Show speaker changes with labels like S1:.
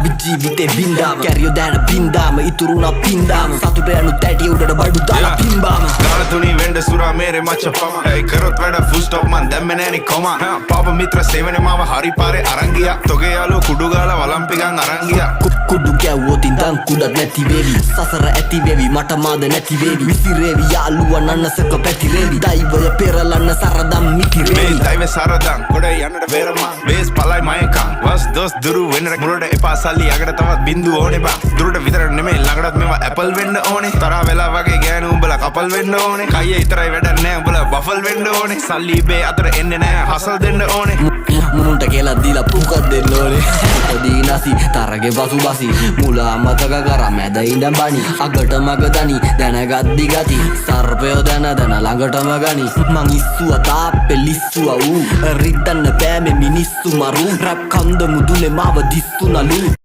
S1: අපි ජීවිතේ බින්දාම කැරියෝ දැන බින්දාම ඉතුරුනා පින්දාම සතුට යනු තැටි උඩට බඩු දාලා පිම්බාම
S2: ගාන තුනී වෙන්ඩ සුරා මේරේ මච්ච පම ඇයි කරොත් වැඩ ෆුල් ස්ටොප් මන් දැම්මේ නෑනේ කොම පාප මිත්‍ර සේවනේ මාව හරි පාරේ අරන් ගියා තොගේ යාළුවෝ කුඩු ගාලා වලම්පිකන් අරන් ගියා
S1: කුඩු ගැව්වොත් ඉඳන් කුඩක් නැති වේවි සසර ඇති වේවි මට මාද නැති වේවි විසිරේවි යාළුවා නන්නසක පැතිරේවි දෛවය පෙරලන්න සරදම් මිතිරේවි
S2: දෛවය සරදම් ගොඩ යන්නට වේරමා වේස් පලයි මයකා වස් දොස් දුරු වෙන්න මුලට එපා සල්ලි යකට තවත් බින්දු ඕනේ බා දුරට විතර නෙමෙයි ළඟටත් මේවා ඇපල් වෙන්න ඕනේ තරහ වෙලා වගේ ගෑනු උඹලා කපල් වෙන්න ඕනේ කයියේ ඉතරයි වැඩක් නෑ උඹලා බෆල් වෙන්න ඕනේ සල්ලි බේ අතර එන්නේ නෑ හසල් දෙන්න ඕනේ
S1: මුන්ට කියලා දීලා පුකක් දෙන්න ඕනේ පොඩි නැසි තරගේ පසු බසි මුලා මතක කරා මැද ඉඳන් බණි අගට මග දනි දැනගද්දි ගති සර්පයෝ දැන ළඟටම ගනි මං ඉස්සුවා තාප්පේ ලිස්සුවා ඌ රිද්දන්න බෑ මේ මිනිස්සු මරු රැප් කන්ද මුදුනේ මාව දිස්සුනලු